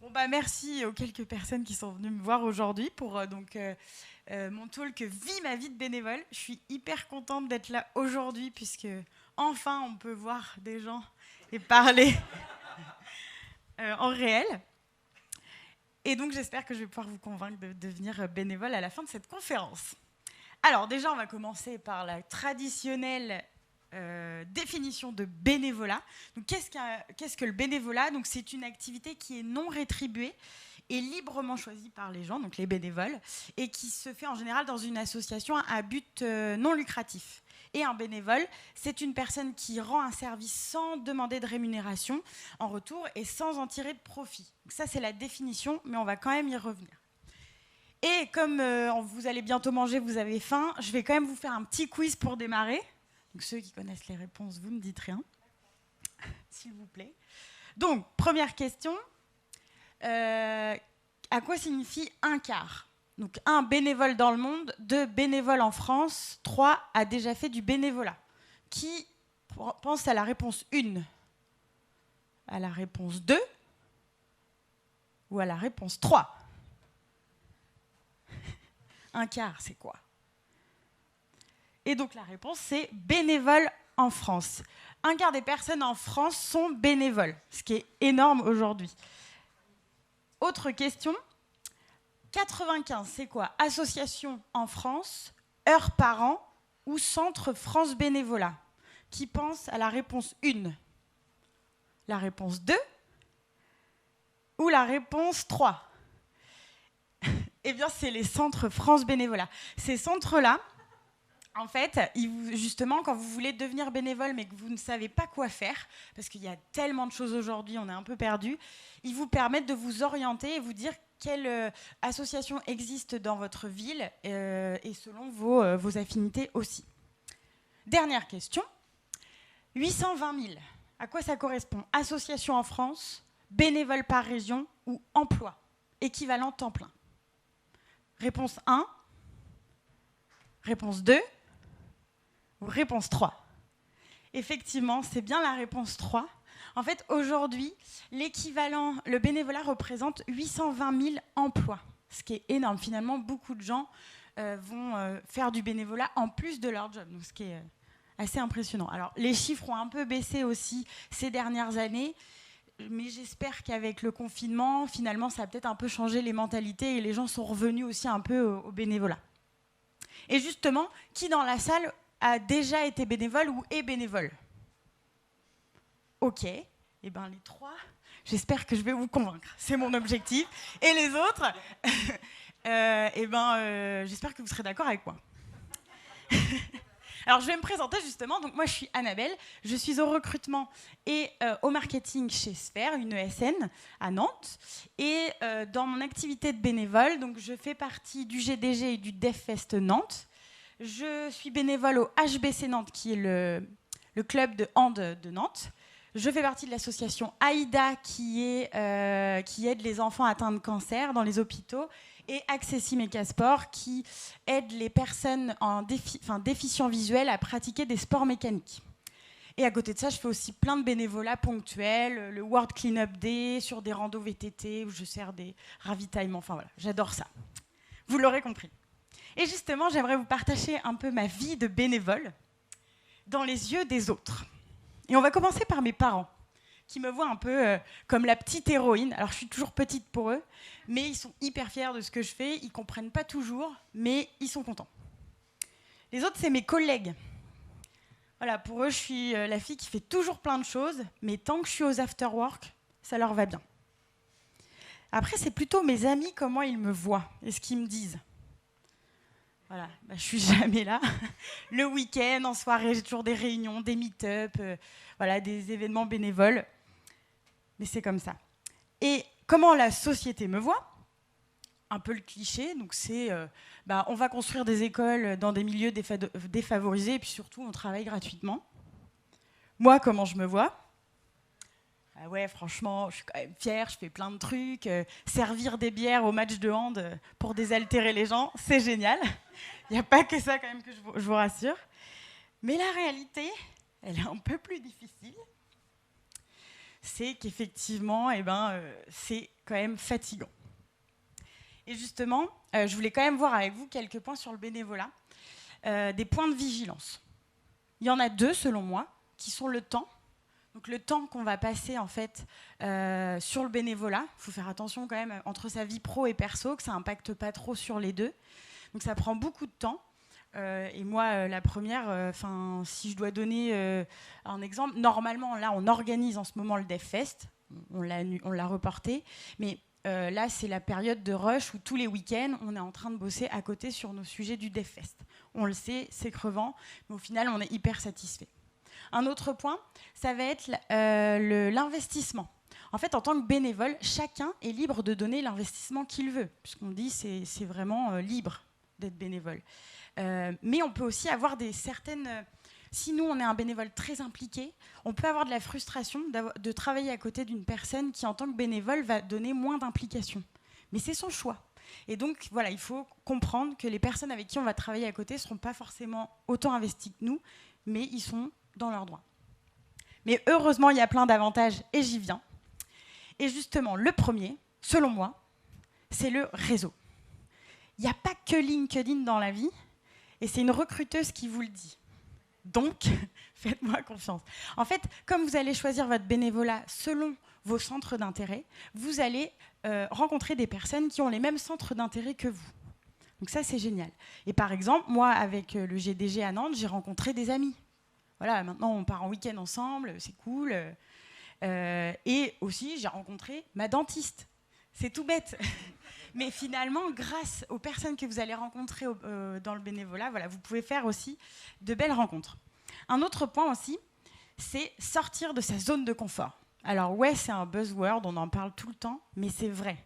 Bon, bah, merci aux quelques personnes qui sont venues me voir aujourd'hui pour mon talk Vie ma vie de bénévole. Je suis hyper contente d'être là aujourd'hui puisque enfin on peut voir des gens et parler en réel. Et donc j'espère que je vais pouvoir vous convaincre de devenir bénévole à la fin de cette conférence. Alors déjà, on va commencer par la traditionnelle définition de bénévolat. Donc, qu'est-ce que le bénévolat? Donc, c'est une activité qui est non rétribuée et librement choisie par les gens, donc les bénévoles, et qui se fait en général dans une association à but non lucratif. Et un bénévole, c'est une personne qui rend un service sans demander de rémunération en retour et sans en tirer de profit. Donc ça, c'est la définition, mais on va quand même y revenir. Et comme vous allez bientôt manger, vous avez faim, je vais quand même vous faire un petit quiz pour démarrer. Donc ceux qui connaissent les réponses, vous ne dites rien, s'il vous plaît. Donc, première question. À quoi signifie un quart? Donc, 1, bénévole dans le monde. 2, bénévole en France. 3, a déjà fait du bénévolat. Qui pense à la réponse 1? À la réponse 2? Ou à la réponse 3? Un quart, c'est quoi? Et donc la réponse, c'est bénévole en France. Un quart des personnes en France sont bénévoles, ce qui est énorme aujourd'hui. Autre question. 95, c'est quoi? Association en France, heures par an ou centre France Bénévolat? Qui pense à la réponse 1? La réponse 2? Ou la réponse 3? Eh bien, c'est les centres France Bénévolat. Ces centres-là, en fait, justement, quand vous voulez devenir bénévole mais que vous ne savez pas quoi faire, parce qu'il y a tellement de choses aujourd'hui, on est un peu perdu, ils vous permettent de vous orienter et vous dire quelle association existe dans votre ville et selon vos affinités aussi. Dernière question. 820 000, à quoi ça correspond? Association en France, bénévole par région ou emploi, équivalent temps plein? Réponse 1, réponse 2, ou réponse 3? Effectivement, c'est bien la réponse 3. En fait, aujourd'hui, le bénévolat représente 820 000 emplois, ce qui est énorme. Finalement, beaucoup de gens vont faire du bénévolat en plus de leur job, donc ce qui est assez impressionnant. Alors, les chiffres ont un peu baissé aussi ces dernières années, mais j'espère qu'avec le confinement, finalement, ça a peut-être un peu changé les mentalités et les gens sont revenus aussi un peu au bénévolat. Et justement, qui dans la salle a déjà été bénévole ou est bénévole? Ok, et bien les 3, j'espère que je vais vous convaincre, c'est mon objectif. Et les autres, j'espère que vous serez d'accord avec moi. Alors je vais me présenter justement, donc moi je suis Annabelle, je suis au recrutement et au marketing chez Sphère, une ESN à Nantes. Et dans mon activité de bénévole, donc je fais partie du GDG et du DevFest Nantes. Je suis bénévole au HBC Nantes, qui est le club de hand de Nantes. Je fais partie de l'association AIDA, qui aide les enfants atteints de cancer dans les hôpitaux, et Accessim et Casport, qui aide les personnes déficients visuels à pratiquer des sports mécaniques. Et à côté de ça, je fais aussi plein de bénévolats ponctuels, le World Cleanup Day, sur des randos VTT, où je sers des ravitaillements. Enfin voilà, j'adore ça. Vous l'aurez compris. Et justement, j'aimerais vous partager un peu ma vie de bénévole dans les yeux des autres. Et on va commencer par mes parents, qui me voient un peu comme la petite héroïne. Alors, je suis toujours petite pour eux, mais ils sont hyper fiers de ce que je fais. Ils ne comprennent pas toujours, mais ils sont contents. Les autres, c'est mes collègues. Voilà, pour eux, je suis la fille qui fait toujours plein de choses, mais tant que je suis aux after-work, ça leur va bien. Après, c'est plutôt mes amis, comment ils me voient et ce qu'ils me disent. Voilà, je suis jamais là. Le week-end, en soirée, j'ai toujours des réunions, des meet-up, des événements bénévoles. Mais c'est comme ça. Et comment la société me voit? Un peu le cliché, donc c'est on va construire des écoles dans des milieux défavorisés et puis surtout on travaille gratuitement. Moi, comment je me vois? Ah ouais, franchement, je suis quand même fière, je fais plein de trucs. Servir des bières au match de hand pour désaltérer les gens, c'est génial. Il n'y a pas que ça quand même que je vous rassure. Mais la réalité, elle est un peu plus difficile. c'est qu'effectivement, c'est quand même fatigant. Et justement, je voulais quand même voir avec vous quelques points sur le bénévolat, des points de vigilance. Il y en a 2, selon moi, qui sont le temps. Donc le temps qu'on va passer en fait sur le bénévolat. Il faut faire attention quand même entre sa vie pro et perso, que ça n'impacte pas trop sur les deux. Donc ça prend beaucoup de temps. Et moi, la première, si je dois donner un exemple, normalement, là, on organise en ce moment le DevFest. On l'a reporté. Mais là, c'est la période de rush où tous les week-ends, on est en train de bosser à côté sur nos sujets du DevFest. On le sait, c'est crevant, mais au final, on est hyper satisfait. Un autre point, ça va être l'investissement. En fait, en tant que bénévole, chacun est libre de donner l'investissement qu'il veut, puisqu'on dit que c'est vraiment libre d'être bénévole. Mais on peut aussi avoir certaines... Si nous, on est un bénévole très impliqué, on peut avoir de la frustration de travailler à côté d'une personne qui, en tant que bénévole, va donner moins d'implication. Mais c'est son choix. Et donc, voilà, il faut comprendre que les personnes avec qui on va travailler à côté ne seront pas forcément autant investies que nous, mais ils sont dans leurs droits. Mais heureusement, il y a plein d'avantages, et j'y viens. Et justement, le premier, selon moi, c'est le réseau. Il n'y a pas que LinkedIn dans la vie, et c'est une recruteuse qui vous le dit. Donc, faites-moi confiance. En fait, comme vous allez choisir votre bénévolat selon vos centres d'intérêt, vous allez rencontrer des personnes qui ont les mêmes centres d'intérêt que vous. Donc ça, c'est génial. Et par exemple, moi, avec le GDG à Nantes, j'ai rencontré des amis. Voilà, maintenant, on part en week-end ensemble, c'est cool. Et aussi, j'ai rencontré ma dentiste. C'est tout bête. Mais finalement, grâce aux personnes que vous allez rencontrer dans le bénévolat, voilà, vous pouvez faire aussi de belles rencontres. Un autre point aussi, c'est sortir de sa zone de confort. Alors ouais, c'est un buzzword, on en parle tout le temps, mais c'est vrai.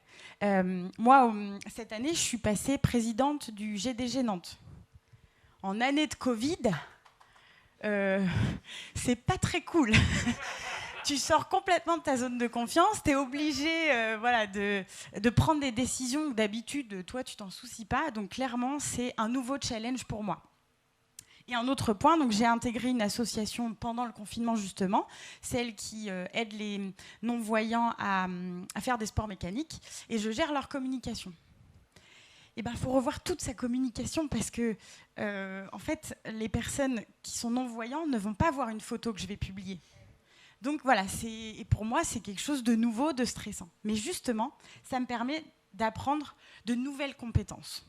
Moi, cette année, je suis passée présidente du GDG Nantes. En année de Covid, c'est pas très cool. Tu sors complètement de ta zone de confiance, tu es obligé de prendre des décisions que d'habitude, toi, tu t'en soucies pas. Donc clairement, c'est un nouveau challenge pour moi. Et un autre point, donc j'ai intégré une association pendant le confinement justement, celle qui aide les non-voyants à faire des sports mécaniques, et je gère leur communication. Et ben, faut revoir toute sa communication parce que, en fait, les personnes qui sont non-voyants ne vont pas voir une photo que je vais publier. Donc voilà, et pour moi, c'est quelque chose de nouveau, de stressant. Mais justement, ça me permet d'apprendre de nouvelles compétences.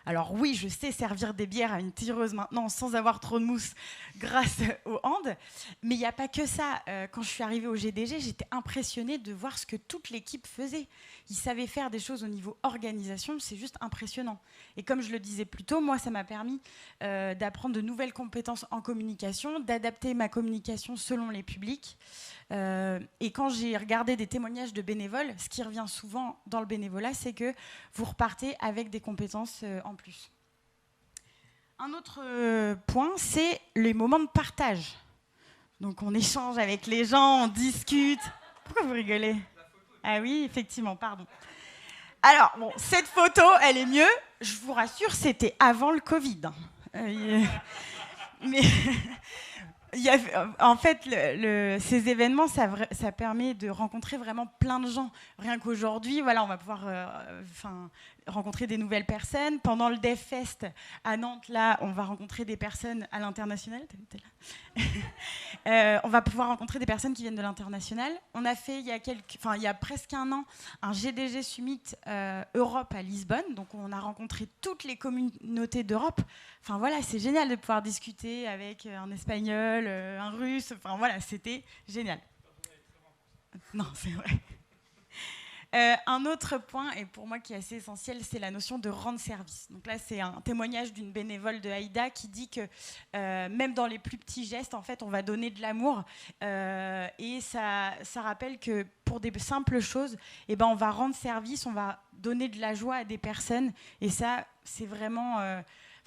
Alors oui, je sais servir des bières à une tireuse maintenant sans avoir trop de mousse grâce au hand, mais il n'y a pas que ça. Quand je suis arrivée au GDG, j'étais impressionnée de voir ce que toute l'équipe faisait. Ils savaient faire des choses au niveau organisation, c'est juste impressionnant. Et comme je le disais plus tôt, moi, ça m'a permis d'apprendre de nouvelles compétences en communication, d'adapter ma communication selon les publics. Et quand j'ai regardé des témoignages de bénévoles, ce qui revient souvent dans le bénévolat, c'est que vous repartez avec des compétences en plus. Un autre point, c'est les moments de partage. Donc on échange avec les gens, on discute. Pourquoi vous rigolez ? Ah oui, effectivement, pardon. Alors, bon, cette photo, elle est mieux. Je vous rassure, c'était avant le Covid. Mais... En fait, ces événements, ça permet de rencontrer vraiment plein de gens. Rien qu'aujourd'hui, voilà, on va pouvoir rencontrer des nouvelles personnes. Pendant le DevFest à Nantes, là, on va rencontrer des personnes à l'international. On va pouvoir rencontrer des personnes qui viennent de l'international. On a fait, il y a presque un an, un GDG Summit Europe à Lisbonne. Donc, on a rencontré toutes les communautés d'Europe. Enfin, voilà, c'est génial de pouvoir discuter avec un Espagnol, un Russe. Enfin, voilà, c'était génial. Non, c'est vrai. Un autre point, et pour moi qui est assez essentiel, c'est la notion de rendre service. Donc là, c'est un témoignage d'une bénévole de Haïda qui dit que même dans les plus petits gestes, en fait, on va donner de l'amour. Et ça rappelle que pour des simples choses, eh ben, on va rendre service, on va donner de la joie à des personnes. Et ça, c'est vraiment...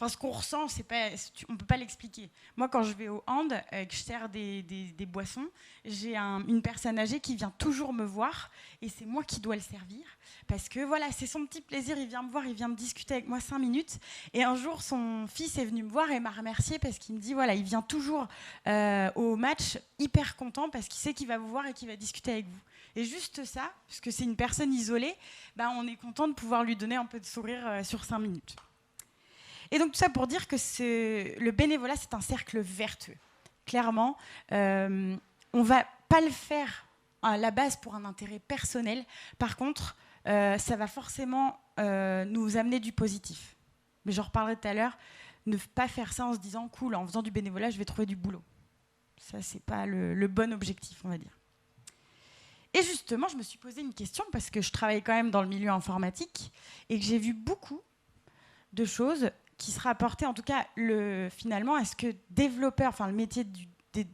ce qu'on ressent, on ne peut pas l'expliquer. Moi, quand je vais au hand, que je sers des boissons, j'ai une personne âgée qui vient toujours me voir et c'est moi qui dois le servir. Parce que voilà, c'est son petit plaisir, il vient me voir, il vient me discuter avec moi 5 minutes. Et un jour, son fils est venu me voir et m'a remercié parce qu'il me dit, voilà, il vient toujours au match hyper content parce qu'il sait qu'il va vous voir et qu'il va discuter avec vous. Et juste ça, parce que c'est une personne isolée, on est content de pouvoir lui donner un peu de sourire sur 5 minutes. Et donc tout ça pour dire que le bénévolat, c'est un cercle vertueux. Clairement, on ne va pas le faire à la base pour un intérêt personnel. Par contre, ça va forcément nous amener du positif. Mais j'en reparlerai tout à l'heure. Ne pas faire ça en se disant « cool, en faisant du bénévolat, je vais trouver du boulot ». Ça, c'est pas le bon objectif, on va dire. Et justement, je me suis posé une question parce que je travaille quand même dans le milieu informatique et que j'ai vu beaucoup de choses qui se rapportaient, en tout cas, finalement, est-ce que développeur, le métier de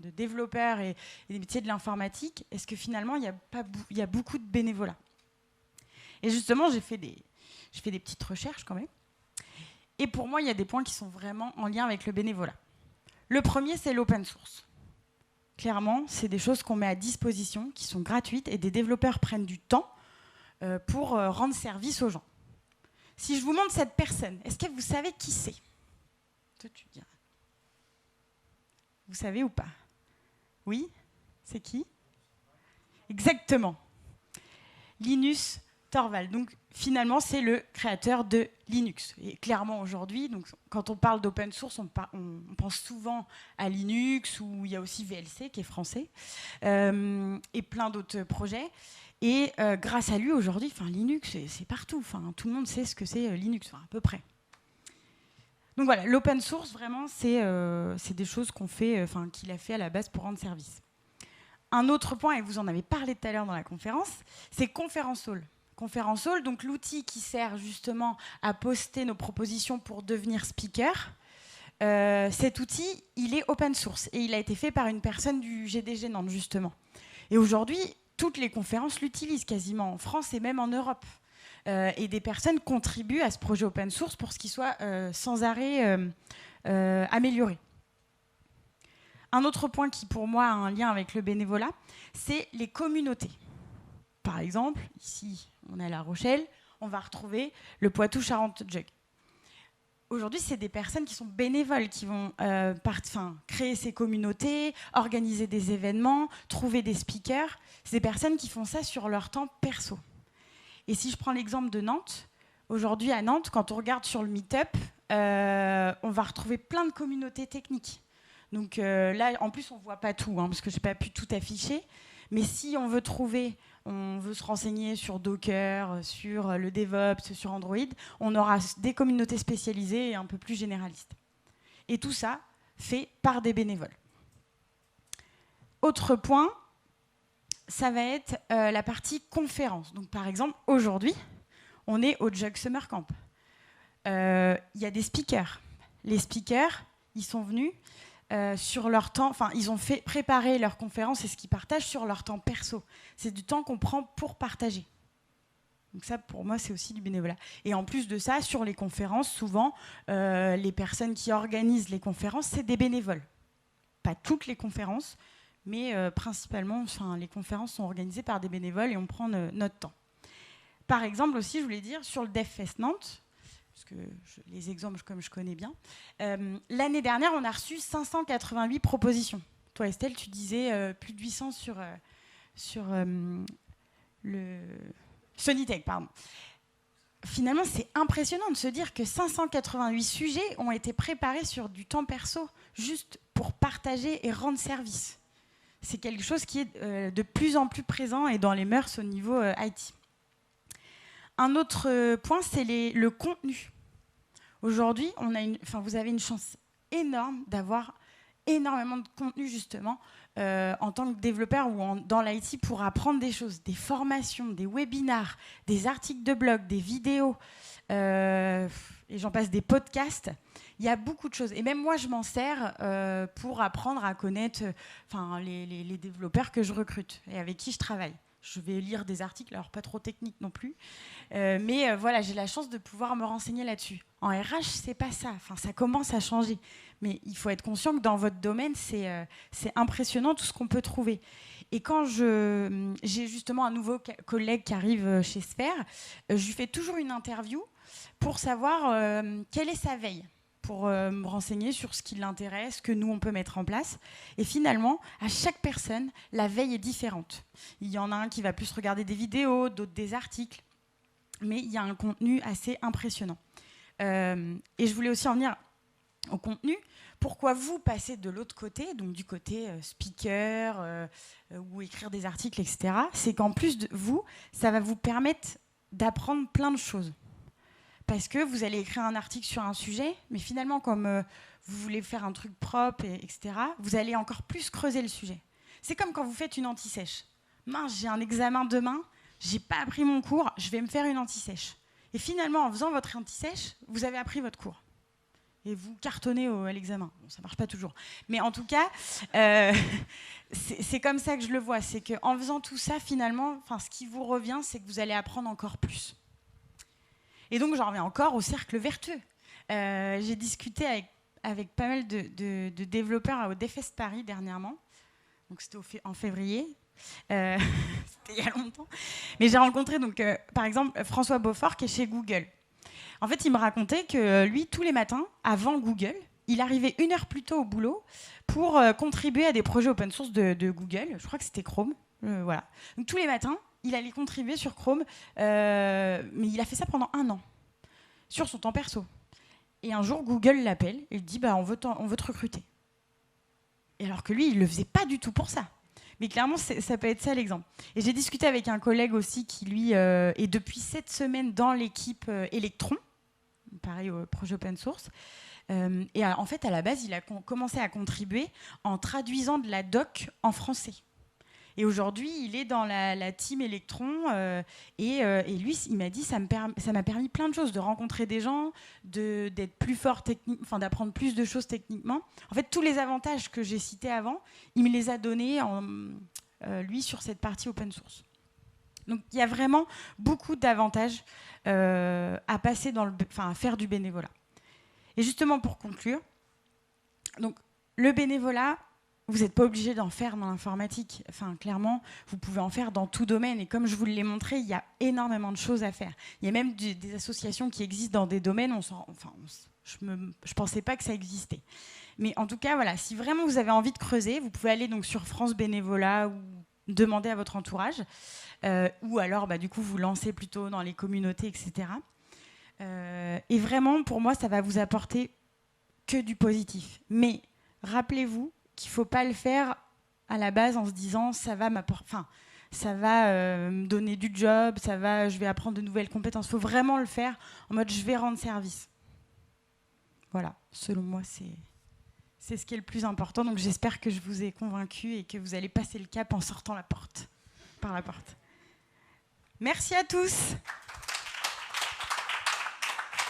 développeur et les métiers de l'informatique, est-ce que finalement, il y a beaucoup de bénévolat? Et justement, je fais des petites recherches quand même. Et pour moi, il y a des points qui sont vraiment en lien avec le bénévolat. Le premier, c'est l'open source. Clairement, c'est des choses qu'on met à disposition, qui sont gratuites, et des développeurs prennent du temps pour rendre service aux gens. Si je vous montre cette personne, est-ce que vous savez qui c'est? Toi, tu diras. Vous savez ou pas? Oui? C'est qui? Exactement. Linus Torvald. Donc, finalement, c'est le créateur de Linux. Et clairement, aujourd'hui, quand on parle d'open source, on pense souvent à Linux, ou il y a aussi VLC, qui est français, et plein d'autres projets. Et grâce à lui, aujourd'hui, Linux, c'est partout. Tout le monde sait ce que c'est Linux, à peu près. Donc voilà, l'open source, vraiment, c'est des choses qu'il a fait à la base pour rendre service. Un autre point, et vous en avez parlé tout à l'heure dans la conférence, c'est Conference Hall. Conference Hall, donc l'outil qui sert justement à poster nos propositions pour devenir speaker. Cet outil, il est open source et il a été fait par une personne du GDG Nantes, justement. Et aujourd'hui, toutes les conférences l'utilisent quasiment en France et même en Europe. Et des personnes contribuent à ce projet open source pour qu'il soit sans arrêt amélioré. Un autre point qui, pour moi, a un lien avec le bénévolat, c'est les communautés. Par exemple, ici, on est à La Rochelle, on va retrouver le Poitou-Charentes Jug. Aujourd'hui, c'est des personnes qui sont bénévoles, qui vont créer ces communautés, organiser des événements, trouver des speakers. C'est des personnes qui font ça sur leur temps perso. Et si je prends l'exemple de Nantes, aujourd'hui à Nantes, quand on regarde sur le Meetup, on va retrouver plein de communautés techniques. Donc là, en plus, on ne voit pas tout, parce que je n'ai pas pu tout afficher. Mais si on veut se renseigner sur Docker, sur le DevOps, sur Android, on aura des communautés spécialisées et un peu plus généralistes. Et tout ça fait par des bénévoles. Autre point, ça va être la partie conférence. Donc par exemple, aujourd'hui, on est au Jug Summer Camp. Il y a des speakers. Les speakers, ils sont venus sur leur temps, ils ont fait préparer leur conférence et ce qu'ils partagent sur leur temps perso. C'est du temps qu'on prend pour partager. Donc ça, pour moi, c'est aussi du bénévolat. Et en plus de ça, sur les conférences, souvent, les personnes qui organisent les conférences, c'est des bénévoles. Pas toutes les conférences, mais principalement, les conférences sont organisées par des bénévoles et on prend notre temps. Par exemple, aussi, je voulais dire, sur le DevFest Nantes, parce que les exemples, comme je connais bien, l'année dernière, on a reçu 588 propositions. Toi, Estelle, tu disais plus de 800 sur le Sonytech, pardon. Finalement, c'est impressionnant de se dire que 588 sujets ont été préparés sur du temps perso, juste pour partager et rendre service. C'est quelque chose qui est de plus en plus présent et dans les mœurs au niveau IT. Un autre point, c'est le contenu. Aujourd'hui, vous avez une chance énorme d'avoir énormément de contenu, justement, en tant que développeur ou dans l'IT pour apprendre des choses, des formations, des webinars, des articles de blog, des vidéos, et j'en passe, des podcasts. Il y a beaucoup de choses. Et même moi, je m'en sers pour apprendre à connaître les développeurs que je recrute et avec qui je travaille. Je vais lire des articles, alors pas trop techniques non plus. Mais voilà, j'ai la chance de pouvoir me renseigner là-dessus. En RH, c'est pas ça. Enfin, ça commence à changer. Mais il faut être conscient que dans votre domaine, c'est impressionnant tout ce qu'on peut trouver. Et quand j'ai justement un nouveau collègue qui arrive chez Sphère, je lui fais toujours une interview pour savoir quelle est sa veille, pour me renseigner sur ce qui l'intéresse, ce que nous, on peut mettre en place. Et finalement, à chaque personne, la veille est différente. Il y en a un qui va plus regarder des vidéos, d'autres des articles. Mais il y a un contenu assez impressionnant. Et je voulais aussi en venir au contenu. Pourquoi vous passez de l'autre côté, donc du côté speaker ou écrire des articles, etc. C'est qu'en plus de vous, ça va vous permettre d'apprendre plein de choses. Parce que vous allez écrire un article sur un sujet, mais finalement, comme vous voulez faire un truc propre, etc., vous allez encore plus creuser le sujet. C'est comme quand vous faites une anti-sèche. Mince, j'ai un examen demain, j'ai pas appris mon cours, je vais me faire une anti-sèche. Et finalement, en faisant votre anti-sèche, vous avez appris votre cours. Et vous cartonnez à l'examen. Bon, ça marche pas toujours. Mais en tout cas, c'est comme ça que je le vois. C'est qu'en faisant tout ça, finalement, ce qui vous revient, c'est que vous allez apprendre encore plus. Et donc, j'en reviens encore au cercle vertueux. J'ai discuté avec pas mal de développeurs au DevFest Paris dernièrement. Donc, c'était en février. C'était il y a longtemps. Mais j'ai rencontré, donc, par exemple, François Beaufort, qui est chez Google. En fait, il me racontait que lui, tous les matins, avant Google, il arrivait 1 heure plus tôt au boulot pour contribuer à des projets open source de Google. Je crois que c'était Chrome. Voilà. Donc, tous les matins, il allait contribuer sur Chrome, mais il a fait ça pendant 1 an, sur son temps perso. Et un jour, Google l'appelle et lui dit on veut te recruter. Et alors que lui, il ne le faisait pas du tout pour ça. Mais clairement, ça peut être ça l'exemple. Et j'ai discuté avec un collègue aussi qui, lui, est depuis 7 semaines dans l'équipe Electron, pareil au projet open source. Et en fait, à la base, il a commencé à contribuer en traduisant de la doc en français. Et aujourd'hui, il est dans la team Electron. Et lui, il m'a dit, ça m'a permis plein de choses, de rencontrer des gens, d'être plus fort techniquement, d'apprendre plus de choses techniquement. En fait, tous les avantages que j'ai cités avant, il me les a donnés, lui, sur cette partie open source. Donc, il y a vraiment beaucoup d'avantages à passer à faire du bénévolat. Et justement, pour conclure, donc, le bénévolat, vous n'êtes pas obligé d'en faire dans l'informatique. Clairement, vous pouvez en faire dans tout domaine. Et comme je vous l'ai montré, il y a énormément de choses à faire. Il y a même des associations qui existent dans des domaines. Je ne pensais pas que ça existait. Mais en tout cas, voilà, si vraiment vous avez envie de creuser, vous pouvez aller donc sur France Bénévolat ou demander à votre entourage. Ou alors, du coup, vous lancer plutôt dans les communautés, etc. Et vraiment, pour moi, ça va vous apporter que du positif. Mais rappelez-vous qu'il ne faut pas le faire à la base en se disant ça va me donner du job, je vais apprendre de nouvelles compétences. Il faut vraiment le faire en mode je vais rendre service. Voilà, selon moi, c'est ce qui est le plus important. Donc j'espère que je vous ai convaincu et que vous allez passer le cap en sortant par la porte. Merci à tous.